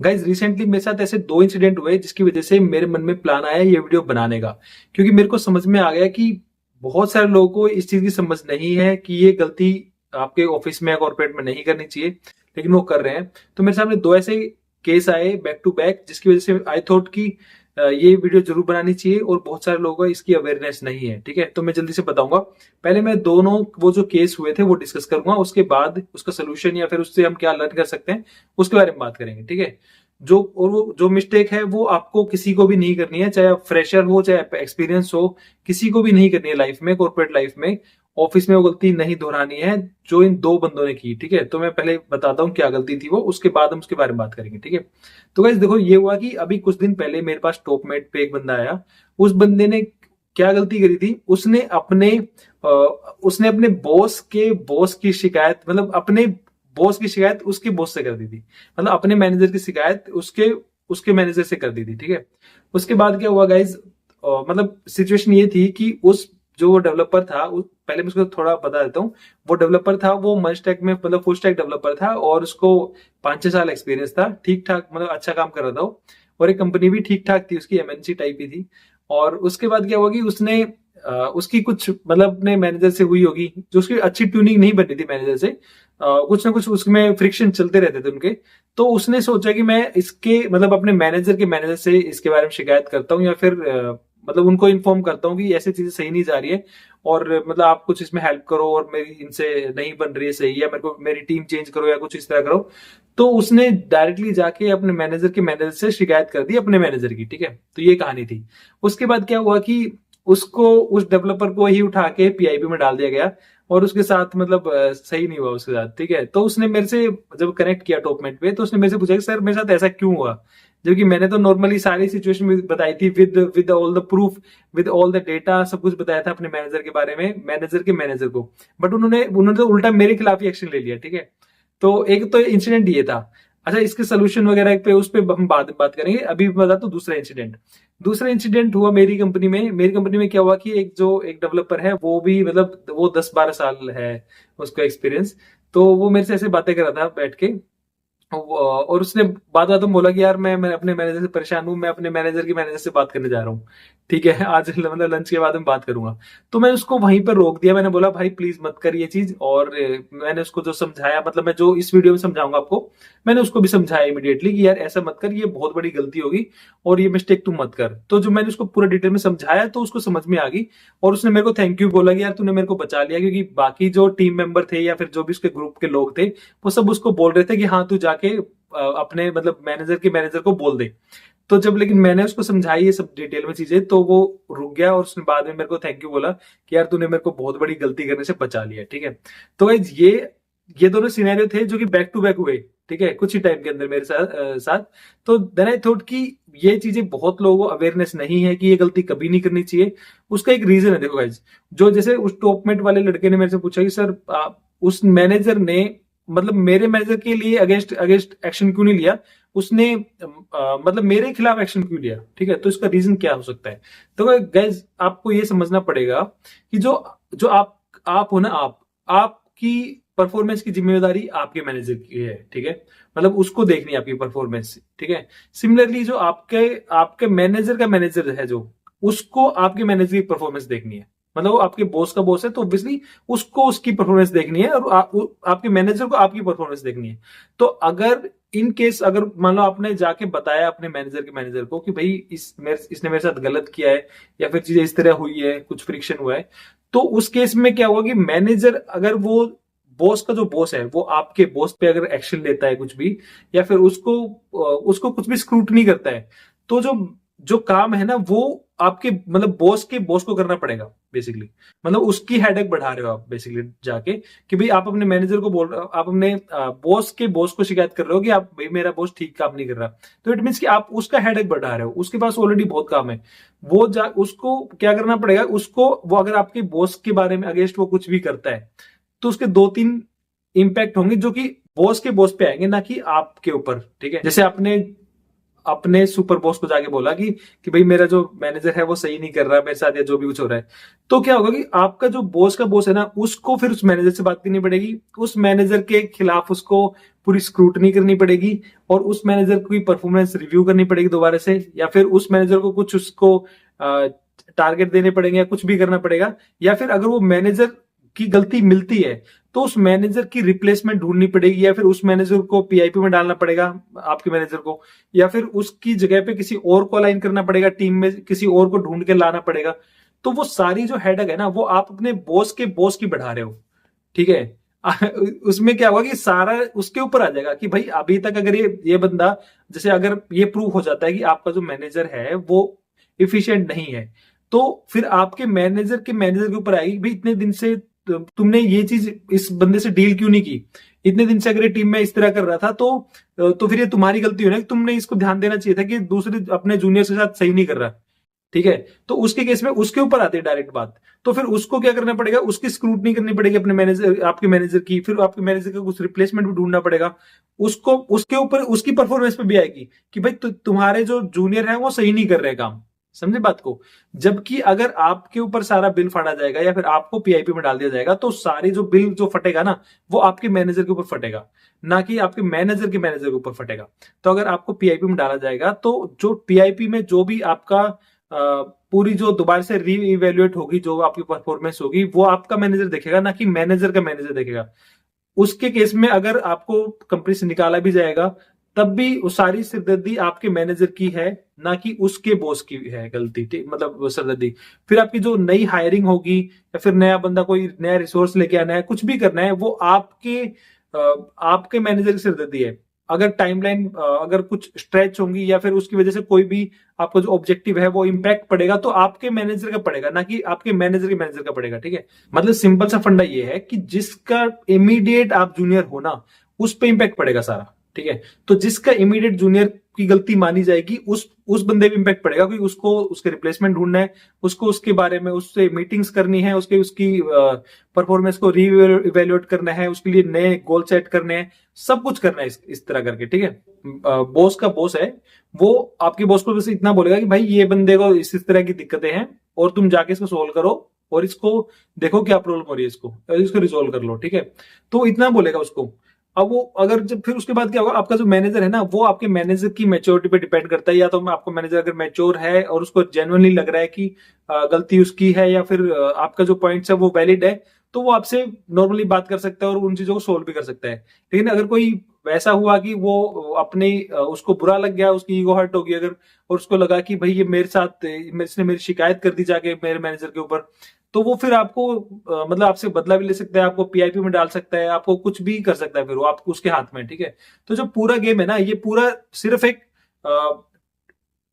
Guys recently मेरे साथ ऐसे दो इंसिडेंट हुए जिसकी वजह से मेरे मन में प्लान आया ये वीडियो बनाने का, क्योंकि मेरे को समझ में आ गया कि बहुत सारे लोगों को इस चीज की समझ नहीं है कि ये गलती आपके ऑफिस में या कॉर्पोरेट में नहीं करनी चाहिए, लेकिन वो कर रहे हैं। तो मेरे सामने दो ऐसे केस आए बैक टू बैक, जिसकी वजह से आई थॉट कि ये वीडियो जरूर बनानी चाहिए और बहुत सारे लोगों को इसकी अवेयरनेस नहीं है। ठीक है, तो मैं जल्दी से बताऊंगा। पहले मैं दोनों वो जो केस हुए थे वो डिस्कस करूंगा, उसके बाद उसका सोल्यूशन या फिर उससे हम क्या लर्न कर सकते हैं उसके बारे में बात करेंगे। ठीक है, वो जो मिस्टेक है वो आपको किसी को भी नहीं करनी है, चाहे आप फ्रेशर हो चाहे एक्सपीरियंस हो, किसी को भी नहीं करनी है लाइफ में, कॉर्पोरेट लाइफ में, ऑफिस में वो गलती नहीं दोहरानी है जो इन दो बंदों ने की। ठीक है, तो मैं पहले बताता हूँ क्या गलती थी वो, उसके बाद हम उसके बारे में बात करेंगे। ठीक है, तो गाइस देखो, ये हुआ कि अभी कुछ दिन पहले मेरे पास टॉपमेट पे एक बंदा आया। उस बंदे ने क्या गलती करी थी, उसने अपने बॉस की शिकायत, मतलब अपने बॉस की शिकायत उसके बॉस से कर दी थी, मतलब अपने मैनेजर की शिकायत उसके उसके मैनेजर से कर दी थी। ठीक है, उसके बाद क्या हुआ गाइज, मतलब सिचुएशन ये थी कि उस जो वो डेवलपर था, पहले मैं उसको थोड़ा बता देता हूँ। वो डेवलपर था, वो मल्टीस्टैक में, मतलब फुल स्टैक डेवलपर था, और उसको 5-6 साल एक्सपीरियंस था। ठीक ठाक, मतलब अच्छा काम कर रहा था वो, और एक कंपनी भी ठीक ठाक थी उसकी, एमएनसी टाइप ही थी। और उसके बाद क्या हुआ कि उसने उसकी कुछ, मतलब अपने मैनेजर से हुई होगी, जो उसकी अच्छी ट्यूनिंग नहीं बन रही थी मैनेजर से, कुछ ना कुछ उसमें फ्रिक्शन चलते रहते थे उनके। तो उसने सोचा कि मैं इसके, मतलब अपने मैनेजर के मैनेजर से इसके बारे में शिकायत करता हूँ, या फिर मतलब उनको इन्फॉर्म करता हूँ कि ऐसी चीजें सही नहीं जा रही है, और मतलब आप कुछ इसमें हेल्प करो, और मेरी इनसे नहीं बन रही है सही, या मेरे को मेरी टीम चेंज करो, या कुछ इस तरह करो। तो उसने डायरेक्टली जाके अपने मैनेजर के मैनेजर से शिकायत कर दी, अपने मैनेजर की। ठीक है, तो ये कहानी थी। उसके बाद क्या हुआ कि उसको, उस डेवलपर को ही उठा के पीआईबी में डाल दिया गया, और उसके साथ मतलब सही नहीं हुआ उसके साथ। ठीक है, तो उसने मेरे से जब कनेक्ट किया टॉपमेट पे, तो उसने मेरे से पूछा कि सर मेरे साथ ऐसा क्यों हुआ, जबकि मैंने तो नॉर्मली सारी सिचुएशन बताई थी, with with all the proof, with all the data, सब कुछ बताया था अपने मैनेजर के बारे में, मैनेजर के मैनेजर को। बट उन्होंने उन्होंने तो उल्टा मेरे खिलाफ ही एक्शन ले लिया। ठीक है, तो एक तो इंसिडेंट ये था। अच्छा, इसके सोल्यूशन वगैरह पे, उस पे हम बाद में बात करेंगे। अभी बता तो दूसरा इंसिडेंट हुआ मेरी कंपनी में। मेरी कंपनी में क्या हुआ कि एक डेवलपर है, वो भी मतलब वो 10-12 साल है उसका एक्सपीरियंस। तो वो मेरे से ऐसे बातें कर रहा था बैठ के, और उसने बात बात में बोला कि यार मैं अपने मैनेजर से परेशान हूं, मैं अपने मैनेजर की मैनेजर से बात करने जा रहा हूँ। ठीक है, आज मतलब लंच के बाद में बात करूंगा। तो मैं उसको वहीं पर रोक दिया, मैंने बोला भाई प्लीज मत कर ये चीज। और मैंने उसको जो समझाया, मतलब मैं जो इस वीडियो में समझाऊंगा आपको, मैंने उसको भी समझाया इमीडिएटली कि यार ऐसा मत कर, ये बहुत बड़ी गलती होगी, और ये मिस्टेक तुम मत कर। तो जो मैंने उसको पूरा डिटेल में समझाया, तो उसको समझ में आ गई, और उसने मेरे को थैंक यू बोला कि यार तूने मेरे को बचा लिया, क्योंकि बाकी जो टीम मेंबर थे या फिर जो भी उसके ग्रुप के लोग थे, वो सब उसको बोल रहे थे कि हाँ तू जाके अपने मतलब मैनेजर के मैनेजर को बोल दे। तो जब लेकिन मैंने उसको समझाई ये सब डिटेल में चीजें, तो वो रुक गया, और उसने बाद में मेरे को थैंक यू बोला कि यार तूने मेरे को बहुत बड़ी गलती करने से बचा लिया। ठीक है, तो गाइस ये दोनों सिनेरियो थे जो कि बैक टू बैक हुए। ठीक है, कुछ ही टाइम के अंदर मेरे साथ। तो देन आई थॉट कि ये चीजें बहुत लोगों को अवेयरनेस नहीं है कि ये गलती कभी नहीं करनी चाहिए। उसका एक रीजन है, देखो गाइज, जो जैसे उस टॉपमेट वाले लड़के ने मेरे से पूछा कि सर उस मैनेजर ने, मतलब मेरे मैनेजर के लिए अगेंस्ट अगेंस्ट एक्शन क्यों नहीं लिया, उसने मतलब मेरे खिलाफ एक्शन क्यों लिया। ठीक है, तो इसका रीजन क्या हो सकता है। तो गाइज आपको ये समझना पड़ेगा कि जो जो आप हो ना, आपकी परफॉर्मेंस की जिम्मेदारी आपके मैनेजर की है। ठीक है, मतलब उसको देखनी है आपकी परफॉर्मेंस। ठीक है, सिमिलरली जो आपके आपके मैनेजर का मैनेजर है, जो उसको आपके मैनेजर की परफॉर्मेंस देखनी है। मतलब वो आपके बॉस का बॉस है, तो ऑब्वियसली उसको उसकी परफॉर्मेंस देखनी है, और आपके मैनेजर को आपकी परफॉर्मेंस देखनी है। तो अगर इन केस, अगर मान लो आपने जाके बताया अपने मैनेजर के मैनेजर को कि भाई इसने मेरे साथ गलत किया है, या फिर चीजें इस तरह हुई है, कुछ फ्रिक्शन हुआ है, तो उस केस में क्या होगा कि मैनेजर, अगर वो बॉस का जो बॉस है, वो आपके बॉस पे अगर एक्शन लेता है कुछ भी, या फिर उसको उसको कुछ भी स्क्रूटनी करता है, तो जो जो काम है ना, वो आपके मतलब बॉस के बॉस को करना पड़ेगा बेसिकली। मतलब उसकी हेडेक बढ़ा रहे हो आप बेसिकली जाके, कि भाई आप अपने मैनेजर को बोल रहे हो, आप अपने बॉस के बॉस को शिकायत कर रहे हो कि आप, भाई मेरा बॉस ठीक काम नहीं कर रहा। तो इट मीन्स कि आप उसका हेडेक बढ़ा रहे हो, उसके पास ऑलरेडी बहुत काम है। उसको क्या करना पड़ेगा, उसको, वो अगर आपके बॉस के बारे में अगेंस्ट वो कुछ भी करता है, तो उसके 2-3 इंपैक्ट होंगे, जो कि बॉस के बॉस पे आएंगे, ना कि आपके ऊपर। ठीक है, जैसे आपने अपने सुपर बॉस को जाके बोला कि भाई मेरा जो मैनेजर है वो सही नहीं कर रहा मेरे साथ, या जो भी कुछ हो रहा है, तो क्या होगा कि आपका जो बॉस का बॉस है ना, उसको फिर उस मैनेजर से बात करनी पड़ेगी, उस मैनेजर के खिलाफ उसको पूरी स्क्रूटनी करनी पड़ेगी, और उस मैनेजर की परफॉर्मेंस रिव्यू करनी पड़ेगी दोबारा से, या फिर उस मैनेजर को कुछ उसको टारगेट देने पड़ेंगे, या कुछ भी करना पड़ेगा, या फिर अगर वो मैनेजर की गलती मिलती है तो उस मैनेजर की रिप्लेसमेंट ढूंढनी पड़ेगी, या फिर उस मैनेजर को पीआईपी में डालना पड़ेगा आपके मैनेजर को, या फिर उसकी जगह पे किसी और को अलाइन करना पड़ेगा, टीम में किसी और को ढूंढ के लाना पड़ेगा। तो वो सारी जो हेडेक है ना, वो आप अपने बॉस के बॉस की बढ़ा रहे हो, ठीक है। उसमें क्या होगा कि सारा उसके ऊपर आ जाएगा कि भाई अभी तक अगर ये बंदा, जैसे अगर ये प्रूव हो जाता है कि आपका जो मैनेजर है वो इफिशिएंट नहीं है, तो फिर आपके मैनेजर के ऊपर आएगी, भाई इतने दिन से तुमने ये चीज इस बंदे से डील क्यों नहीं की, इतने दिन से अगर ये टीम में इस तरह कर रहा था तो फिर ये तुम्हारी गलती हो ना, कि तुमने इसको ध्यान देना चाहिए था कि दूसरे अपने जूनियर्स के साथ सही नहीं कर रहा, ठीक है। तो उसके केस में उसके ऊपर आती है डायरेक्ट बात, तो फिर उसको क्या करना पड़ेगा, उसकी स्क्रूटनी करनी पड़ेगी अपने मैनेजर, आपके मैनेजर की, फिर आपके मैनेजर का कुछ रिप्लेसमेंट भी ढूंढना पड़ेगा, उसको उसके ऊपर उसकी परफॉर्मेंस पे भी आएगी कि भाई तुम्हारे जो जूनियर है वो सही नहीं कर रहे काम, समझे बात को। जबकि अगर आपके ऊपर सारा बिल फाड़ा जाएगा या फिर आपको पीआईपी में डाल दिया जाएगा, तो सारी जो बिल जो फटेगा ना, वो आपके मैनेजर के ऊपर फटेगा, ना कि आपके मैनेजर के ऊपर फटेगा। तो अगर आपको पीआईपी में डाला जाएगा, तो जो पीआईपी में जो भी आपका पूरी जो दोबारा से री इवेल्युएट होगी, जो आपकी परफॉर्मेंस होगी, वो आपका मैनेजर देखेगा, ना कि मैनेजर का मैनेजर देखेगा। उसके केस में अगर आपको कंपनी से निकाला भी जाएगा, तब भी वो सारी सिरदर्दी आपके मैनेजर की है, ना कि उसके बॉस की है गलती, मतलब सिरदर्दी। फिर आपकी जो नई हायरिंग होगी, या फिर नया बंदा कोई नया रिसोर्स लेके आना है, कुछ भी करना है, वो आपके मैनेजर की सिरदर्दी है। अगर टाइमलाइन अगर कुछ स्ट्रेच होंगी, या फिर उसकी वजह से कोई भी आपका जो ऑब्जेक्टिव है वो इंपैक्ट पड़ेगा, तो आपके मैनेजर का पड़ेगा, ना कि आपके मैनेजर के मैनेजर का पड़ेगा, ठीक है। मतलब सिंपल सा फंडा ये है कि जिसका इमीडिएट आप जूनियर हो ना, उस पर इंपैक्ट पड़ेगा सारा, ठीक है। तो जिसका इमीडिएट जूनियर की गलती मानी जाएगी, उस बंदे पे इंपैक्ट पड़ेगा, क्योंकि उसको उसके रिप्लेसमेंट ढूंढना है, उसको उसके बारे में उससे मीटिंग्स करनी है, उसकी परफॉर्मेंस को रीइवेल्युएट करना है, उसके लिए नए गोल सेट करने हैं, सब कुछ करना है इस तरह करके, ठीक है। बॉस का बॉस है, वो आपके बॉस को बस इतना बोलेगा कि भाई ये बंदे को इस तरह की दिक्कतें हैं, और तुम जाके इसको सोल्व करो, और इसको देखो क्या प्रॉब्लम हो रही है, इसको रिजोल्व कर लो, ठीक है। तो इतना बोलेगा उसको। अब वो अगर जब फिर उसके बाद क्या होगा, आपका जो मैनेजर है ना, वो आपके मैनेजर की मैच्योरिटी पे डिपेंड करता है। या तो आपका मैनेजर अगर मैच्योर है और उसको जेन्युइनली लग रहा है कि गलती उसकी है, या फिर आपका जो पॉइंट्स है वो वैलिड है, तो वो आपसे नॉर्मली बात कर सकता है और उन चीजों को सोल्व भी कर सकता है। लेकिन अगर कोई वैसा हुआ कि वो अपने उसको बुरा लग गया, उसकी ईगो हर्ट होगी अगर, और उसको लगा कि भाई ये मेरे साथ इसने मेरी शिकायत कर दी जाके मेरे मैनेजर के ऊपर, तो वो फिर आपको मतलब आपसे बदला भी ले सकता है, आपको पीआईपी में डाल सकता है, आपको कुछ भी कर सकता है, फिर वो आपको उसके हाथ में, ठीक है। तो जो पूरा गेम है ना, ये पूरा सिर्फ एक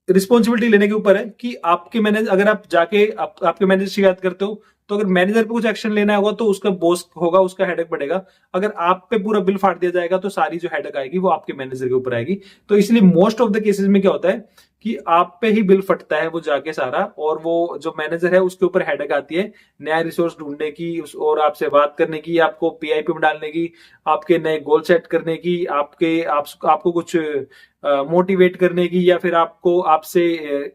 रिस्पॉन्सिबिलिटी लेने के ऊपर है कि आपके मैनेजर, अगर आप जाके आपके मैनेजर शिकायत करते हो, तो अगर मैनेजर पे कुछ एक्शन लेना होगा तो उसका बॉस होगा, उसका हेडेक बढ़ेगा। अगर आप पे पूरा बिल फाड़ दिया जाएगा, तो सारी जो हेडेक आएगी वो आपके मैनेजर के ऊपर आएगी। तो इसलिए मोस्ट ऑफ द केसेस में क्या होता है कि आप पे ही बिल फटता है वो जाके सारा, और वो जो मैनेजर है उसके ऊपर हेडेक आती है नया रिसोर्स ढूंढने की, और आपसे बात करने की, आपको पीआईपी में डालने की, आपके नए गोल सेट करने की, आपको कुछ मोटिवेट करने की, या फिर आपको आपसे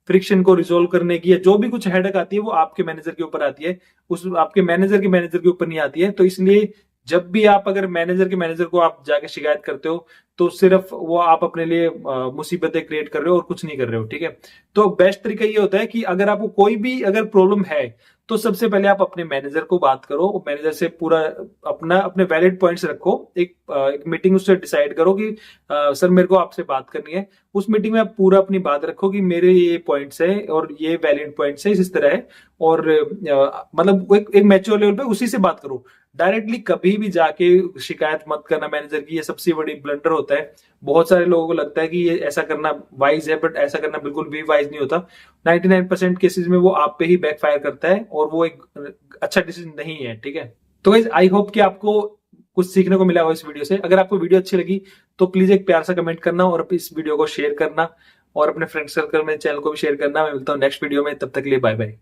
फ्रिक्शन को रिजोल्व करने की, या जो भी कुछ हेडेक आती है वो आपके मैनेजर के ऊपर आती है, उस आपके मैनेजर के ऊपर नहीं आती है। तो इसलिए जब भी आप अगर मैनेजर के मैनेजर को आप जाके शिकायत करते हो, तो सिर्फ वो आप अपने लिए मुसीबतें क्रिएट कर रहे हो और कुछ नहीं कर रहे हो, ठीक है। तो बेस्ट तरीका ये होता है कि अगर आपको कोई भी अगर प्रॉब्लम है, तो सबसे पहले आप अपने मैनेजर को बात करो, मैनेजर से पूरा अपने वैलिड पॉइंट्स रखो, एक मीटिंग उससे डिसाइड करो कि सर मेरे को आपसे बात करनी है। उस मीटिंग में आप पूरा अपनी बात रखो कि मेरे ये पॉइंट्स है और ये वैलिड पॉइंट्स है, इस तरह है, और मतलब एक मैच्योर लेवल पे उसी से बात करो। डायरेक्टली कभी भी जाके शिकायत मत करना मैनेजर की, ये सबसे बड़ी ब्लंडर होता है। बहुत सारे लोगों को लगता है कि ये ऐसा करना वाइज है, बट ऐसा करना बिल्कुल भी वाइज नहीं होता। 99% केसेस में वो आप पे ही बैकफायर करता है, और वो एक अच्छा डिसीजन नहीं है, ठीक है। तो गाइस आई होप कि आपको कुछ सीखने को मिला हो इस वीडियो से। अगर आपको वीडियो अच्छी लगी तो प्लीज एक प्यार सा कमेंट करना, और इस वीडियो को शेयर करना, और अपने फ्रेंड सर्कल में चैनल को भी शेयर करना। मैं मिलता हूँ नेक्स्ट वीडियो में, तब तक के लिए बाय बाय।